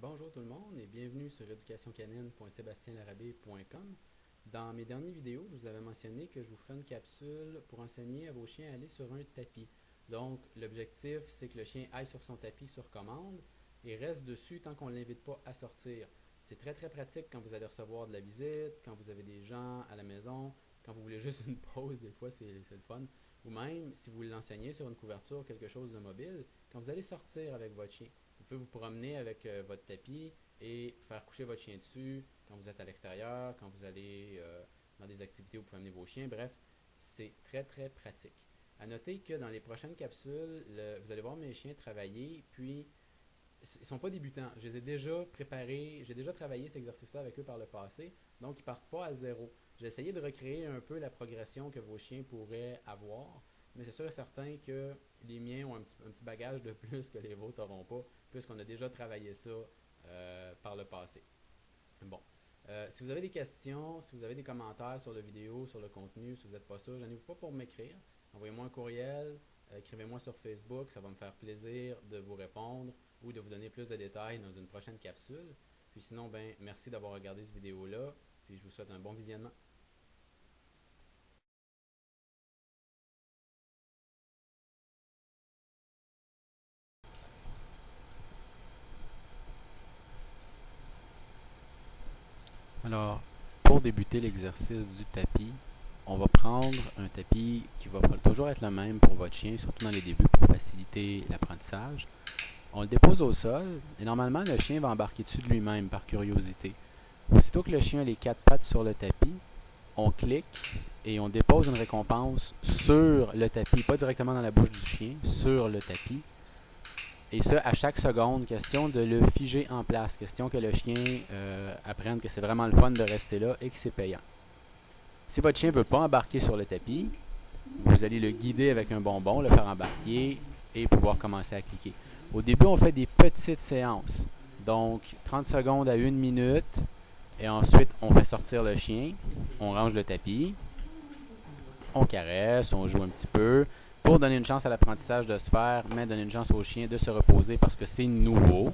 Bonjour tout le monde et bienvenue sur éducationcanine.sebastienlarabé.com. Dans mes dernières vidéos, je vous avais mentionné que je vous ferai une capsule pour enseigner à vos chiens à aller sur un tapis. Donc, l'objectif, c'est que le chien aille sur son tapis sur commande et reste dessus tant qu'on ne l'invite pas à sortir. C'est très très pratique quand vous allez recevoir de la visite, quand vous avez des gens à la maison, quand vous voulez juste une pause, des fois c'est le fun. Ou même, si vous l'enseignez sur une couverture, quelque chose de mobile, quand vous allez sortir avec votre chien. Vous pouvez vous promener avec votre tapis et faire coucher votre chien dessus quand vous êtes à l'extérieur, quand vous allez dans des activités où vous pouvez amener vos chiens. Bref, c'est très très pratique. À noter que dans les prochaines capsules, vous allez voir mes chiens travailler, puis ils ne sont pas débutants. Je les ai déjà préparés, j'ai déjà travaillé cet exercice-là avec eux par le passé, donc ils ne partent pas à zéro. J'ai essayé de recréer un peu la progression que vos chiens pourraient avoir, mais c'est sûr et certain que les miens ont un petit bagage de plus que les vôtres n'auront pas, puisqu'on a déjà travaillé ça par le passé. Bon. Si vous avez des questions, si vous avez des commentaires sur la vidéo, sur le contenu, si vous n'êtes pas sûr, gênez-vous pas pour m'écrire. Envoyez-moi un courriel, écrivez-moi sur Facebook, ça va me faire plaisir de vous répondre ou de vous donner plus de détails dans une prochaine capsule. Puis sinon, ben, merci d'avoir regardé cette vidéo-là, puis je vous souhaite un bon visionnement. Alors, pour débuter l'exercice du tapis, on va prendre un tapis qui va toujours être le même pour votre chien, surtout dans les débuts pour faciliter l'apprentissage. On le dépose au sol et normalement le chien va embarquer dessus de lui-même par curiosité. Aussitôt que le chien a les quatre pattes sur le tapis, on clique et on dépose une récompense sur le tapis, pas directement dans la bouche du chien, sur le tapis. Et ça, à chaque seconde, question de le figer en place, question que le chien apprenne que c'est vraiment le fun de rester là et que c'est payant. Si votre chien ne veut pas embarquer sur le tapis, vous allez le guider avec un bonbon, le faire embarquer et pouvoir commencer à cliquer. Au début, on fait des petites séances, donc 30 secondes à 1 minute, et ensuite on fait sortir le chien, on range le tapis, on caresse, on joue un petit peu, pour donner une chance à l'apprentissage de se faire, mais donner une chance au chien de se reposer parce que c'est nouveau.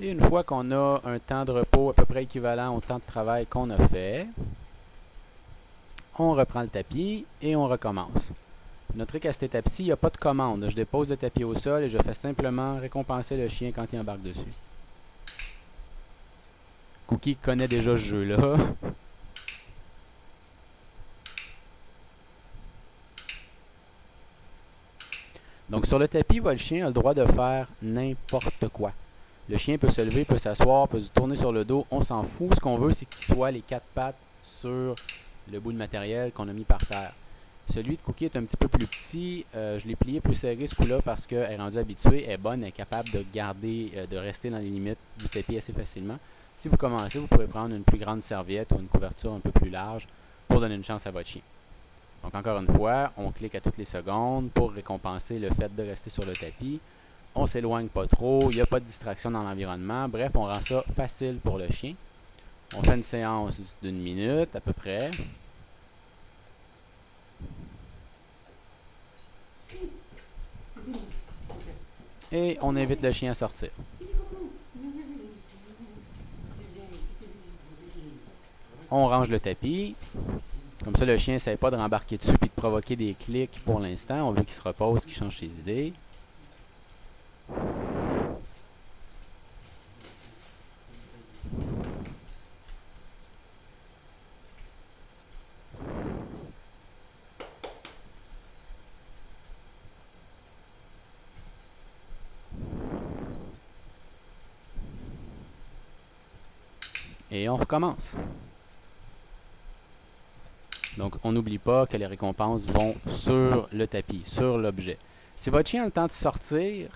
Et une fois qu'on a un temps de repos à peu près équivalent au temps de travail qu'on a fait, on reprend le tapis et on recommence. Notre truc à cette étape-ci, il n'y a pas de commande. Je dépose le tapis au sol et je fais simplement récompenser le chien quand il embarque dessus. Cookie connaît déjà ce jeu-là. Donc sur le tapis, votre chien a le droit de faire n'importe quoi. Le chien peut se lever, peut s'asseoir, peut se tourner sur le dos, on s'en fout. Ce qu'on veut, c'est qu'il soit les quatre pattes sur le bout de matériel qu'on a mis par terre. Celui de Cookie est un petit peu plus petit. Je l'ai plié plus serré ce coup-là parce qu'elle est rendue habituée, elle est bonne, elle est capable de garder, de rester dans les limites du tapis assez facilement. Si vous commencez, vous pourrez prendre une plus grande serviette ou une couverture un peu plus large pour donner une chance à votre chien. Donc encore une fois, on clique à toutes les secondes pour récompenser le fait de rester sur le tapis. On ne s'éloigne pas trop, il n'y a pas de distraction dans l'environnement. Bref, on rend ça facile pour le chien. On fait une séance d'1 minute à peu près. Et on invite le chien à sortir. On range le tapis. Comme ça, le chien n'essaie pas de rembarquer dessus et de provoquer des clics pour l'instant. On veut qu'il se repose, qu'il change ses idées. Et on recommence. Donc, on n'oublie pas que les récompenses vont sur le tapis, sur l'objet. Si votre chien a le temps de sortir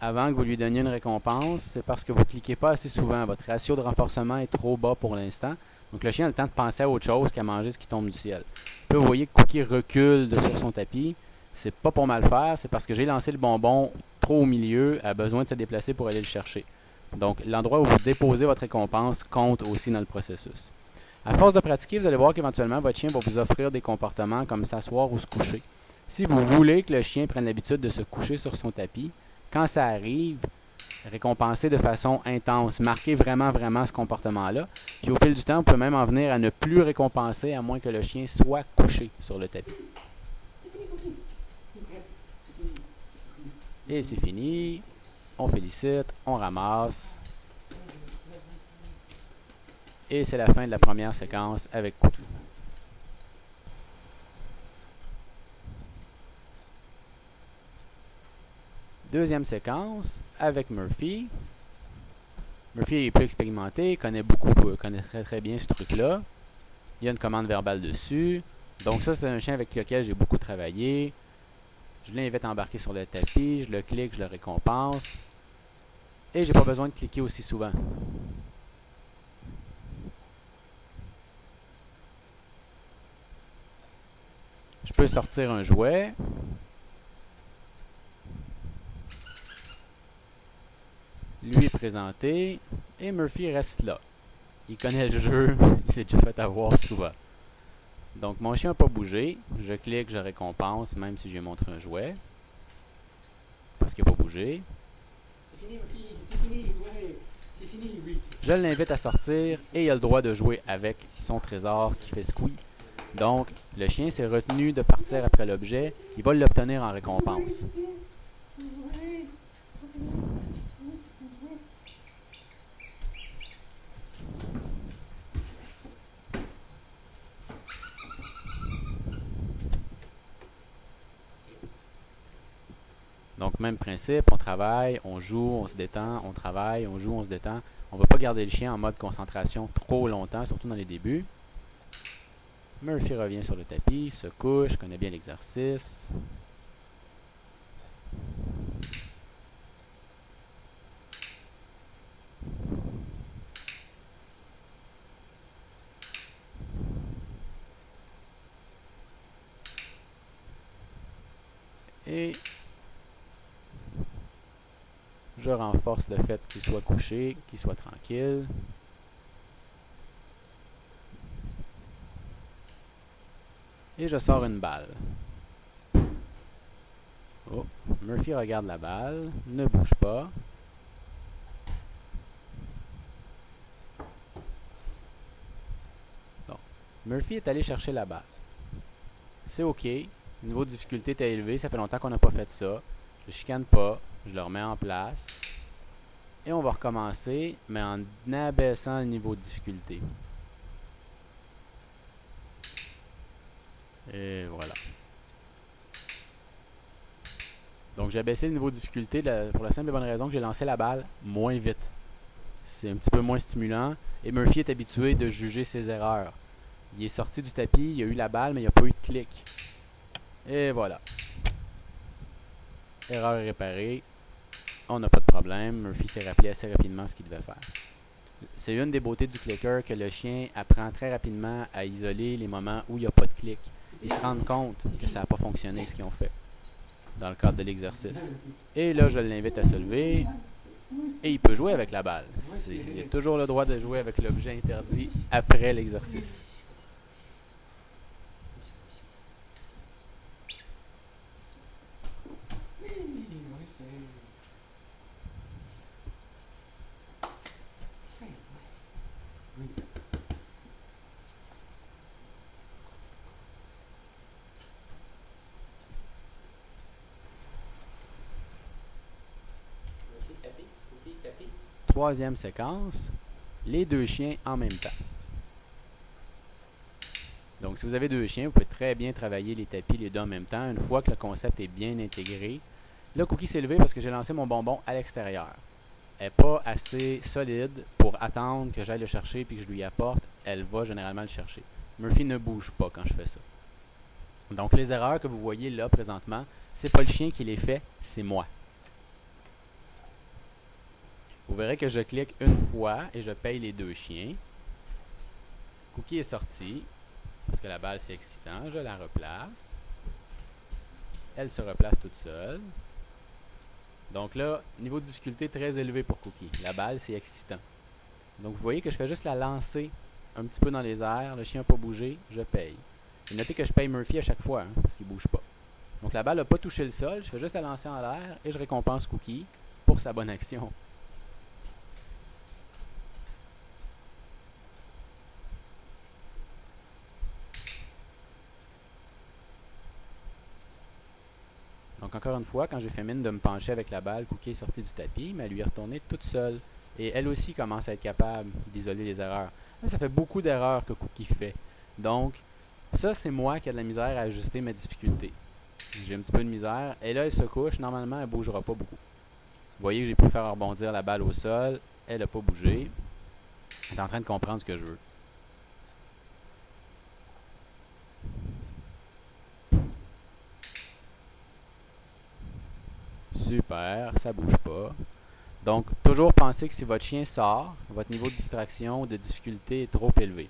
avant que vous lui donniez une récompense, c'est parce que vous ne cliquez pas assez souvent. Votre ratio de renforcement est trop bas pour l'instant. Donc, le chien a le temps de penser à autre chose qu'à manger ce qui tombe du ciel. Puis, vous voyez que Cookie recule sur son tapis. C'est pas pour mal faire, c'est parce que j'ai lancé le bonbon trop au milieu, a besoin de se déplacer pour aller le chercher. Donc, l'endroit où vous déposez votre récompense compte aussi dans le processus. À force de pratiquer, vous allez voir qu'éventuellement, votre chien va vous offrir des comportements comme s'asseoir ou se coucher. Si vous voulez que le chien prenne l'habitude de se coucher sur son tapis, quand ça arrive, récompenser de façon intense, marquer vraiment, vraiment ce comportement-là. Puis au fil du temps, on peut même en venir à ne plus récompenser à moins que le chien soit couché sur le tapis. Et c'est fini. On félicite, on ramasse. Et c'est la fin de la première séquence avec Cookie. Deuxième séquence avec Murphy. Murphy est plus expérimenté, connaît très très bien ce truc-là. Il y a une commande verbale dessus. Donc ça, c'est un chien avec lequel j'ai beaucoup travaillé. Je l'invite à embarquer sur le tapis, je le clique, je le récompense. Et j'ai pas besoin de cliquer aussi souvent. Je peux sortir un jouet. Lui est présenté. Et Murphy reste là. Il connaît le jeu. Il s'est déjà fait avoir souvent. Donc mon chien n'a pas bougé. Je clique, je récompense, même si je lui montre un jouet. Parce qu'il n'a pas bougé. Je l'invite à sortir et il a le droit de jouer avec son trésor qui fait squeak. Donc, le chien s'est retenu de partir après l'objet. Il va l'obtenir en récompense. Donc, même principe, on travaille, on joue, on se détend, on travaille, on joue, on se détend. On ne va pas garder le chien en mode concentration trop longtemps, surtout dans les débuts. Murphy revient sur le tapis, se couche, connaît bien l'exercice. Et je renforce le fait qu'il soit couché, qu'il soit tranquille. Et je sors une balle. Oh, Murphy regarde la balle, ne bouge pas. Bon. Murphy est allé chercher la balle. C'est OK. Le niveau de difficulté est élevé, ça fait longtemps qu'on n'a pas fait ça. Je chicane pas, je le remets en place. Et on va recommencer, mais en abaissant le niveau de difficulté. Et voilà. Donc j'ai abaissé le niveau de difficulté pour la simple et bonne raison que j'ai lancé la balle moins vite. C'est un petit peu moins stimulant. Et Murphy est habitué de juger ses erreurs. Il est sorti du tapis, il a eu la balle, mais il n'y a pas eu de clic. Et voilà. Erreur réparée. On n'a pas de problème. Murphy s'est rappelé assez rapidement ce qu'il devait faire. C'est une des beautés du clicker que le chien apprend très rapidement à isoler les moments où il n'y a pas de clic. Ils se rendent compte que ça n'a pas fonctionné ce qu'ils ont fait dans le cadre de l'exercice. Et là, je l'invite à se lever et il peut jouer avec la balle. Il a toujours le droit de jouer avec l'objet interdit après l'exercice. Troisième séquence, les deux chiens en même temps. Donc, si vous avez deux chiens, vous pouvez très bien travailler les tapis les deux en même temps, une fois que le concept est bien intégré. Là, Cookie s'est levé parce que j'ai lancé mon bonbon à l'extérieur. Elle n'est pas assez solide pour attendre que j'aille le chercher et que je lui apporte. Elle va généralement le chercher. Murphy ne bouge pas quand je fais ça. Donc, les erreurs que vous voyez là présentement, c'est pas le chien qui les fait, c'est moi. Vous verrez que je clique une fois et je paye les deux chiens. Cookie est sorti. Parce que la balle c'est excitant. Je la replace. Elle se replace toute seule. Donc là, niveau de difficulté très élevé pour Cookie. La balle c'est excitant. Donc vous voyez que je fais juste la lancer un petit peu dans les airs, le chien n'a pas bougé, je paye. Et notez que je paye Murphy à chaque fois, hein, parce qu'il ne bouge pas. Donc la balle n'a pas touché le sol, je fais juste la lancer en l'air et je récompense Cookie pour sa bonne action. Donc encore une fois, quand j'ai fait mine de me pencher avec la balle, Cookie est sortie du tapis, mais elle lui est retournée toute seule. Et elle aussi commence à être capable d'isoler les erreurs. Là, ça fait beaucoup d'erreurs que Cookie fait. Donc, ça, c'est moi qui ai de la misère à ajuster ma difficulté. J'ai un petit peu de misère. Et là, elle se couche. Normalement, elle ne bougera pas beaucoup. Vous voyez que j'ai pu faire rebondir la balle au sol. Elle n'a pas bougé. Elle est en train de comprendre ce que je veux. Super, ça bouge pas. Donc, toujours pensez que si votre chien sort, votre niveau de distraction ou de difficulté est trop élevé.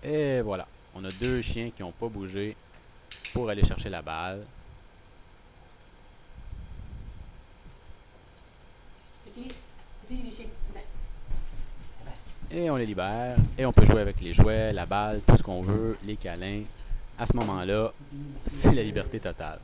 Et voilà, on a deux chiens qui n'ont pas bougé pour aller chercher la balle. Et on les libère. Et on peut jouer avec les jouets, la balle, tout ce qu'on veut, les câlins. À ce moment-là, c'est la liberté totale.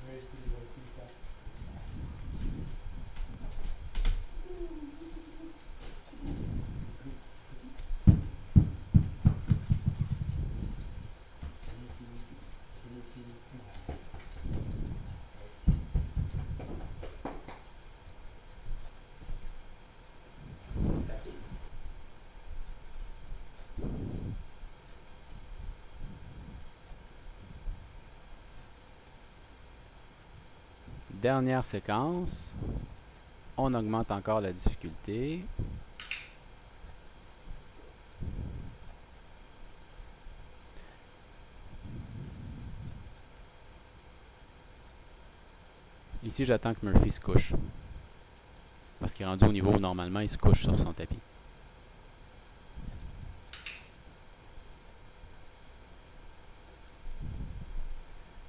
Dernière séquence. On augmente encore la difficulté. Ici, j'attends que Murphy se couche. Parce qu'il est rendu au niveau où normalement il se couche sur son tapis.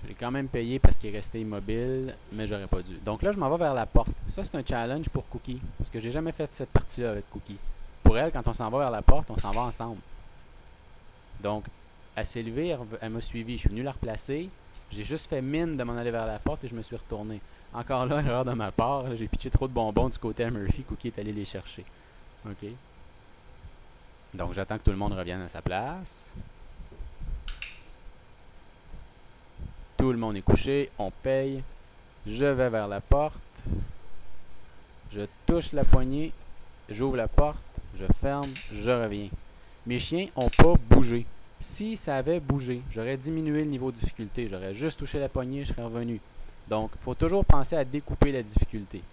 J'ai quand même payé parce qu'il est resté immobile, mais j'aurais pas dû. Donc là, je m'en vais vers la porte. Ça, c'est un challenge pour Cookie, parce que j'ai jamais fait cette partie-là avec Cookie. Pour elle, quand on s'en va vers la porte, on s'en va ensemble. Donc, elle s'est levée, elle m'a suivi. Je suis venu la replacer. J'ai juste fait mine de m'en aller vers la porte et je me suis retourné. Encore là, erreur de ma part. J'ai pitché trop de bonbons du côté à Murphy. Cookie est allé les chercher. OK. Donc, j'attends que tout le monde revienne à sa place. Tout le monde est couché, on paye. Je vais vers la porte. Je touche la poignée. J'ouvre la porte. Je ferme. Je reviens. Mes chiens n'ont pas bougé. Si ça avait bougé, j'aurais diminué le niveau de difficulté. J'aurais juste touché la poignée, je serais revenu. Donc, il faut toujours penser à découper la difficulté.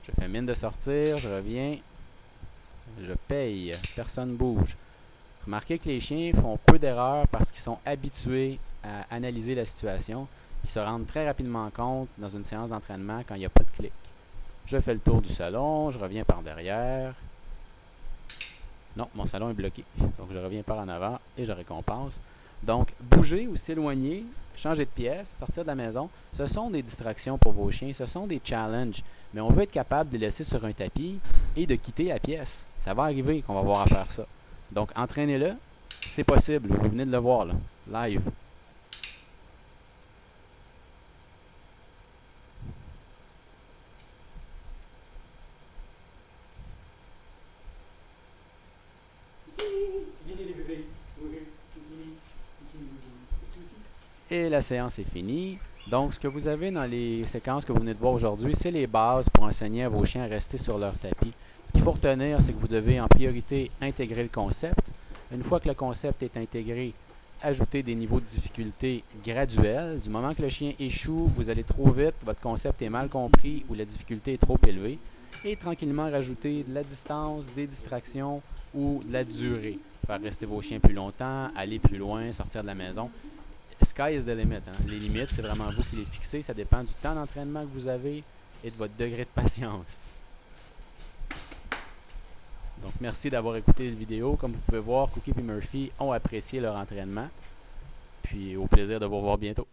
Je fais mine de sortir, je reviens. Je paye. Personne ne bouge. Remarquez que les chiens font peu d'erreurs parce qu'ils sont habitués à analyser la situation. Ils se rendent très rapidement compte dans une séance d'entraînement quand il n'y a pas de clic. Je fais le tour du salon, je reviens par derrière. Non, mon salon est bloqué. Donc je reviens par en avant et je récompense. Donc, bouger ou s'éloigner, changer de pièce, sortir de la maison, ce sont des distractions pour vos chiens, ce sont des challenges. Mais on veut être capable de les laisser sur un tapis et de quitter la pièce. Ça va arriver qu'on va avoir à faire ça. Donc, entraînez-le, c'est possible. Vous venez de le voir, là, live. Et la séance est finie. Donc, ce que vous avez dans les séquences que vous venez de voir aujourd'hui, c'est les bases pour enseigner à vos chiens à rester sur leur tapis. Ce qu'il faut retenir, c'est que vous devez en priorité intégrer le concept. Une fois que le concept est intégré, ajouter des niveaux de difficulté graduels. Du moment que le chien échoue, vous allez trop vite, votre concept est mal compris ou la difficulté est trop élevée. Et tranquillement rajouter de la distance, des distractions ou de la durée. Faire rester vos chiens plus longtemps, aller plus loin, sortir de la maison. Sky is the limit. Hein. Les limites, c'est vraiment vous qui les fixez. Ça dépend du temps d'entraînement que vous avez et de votre degré de patience. Donc, merci d'avoir écouté la vidéo. Comme vous pouvez voir, Cookie et Murphy ont apprécié leur entraînement. Puis, au plaisir de vous revoir bientôt.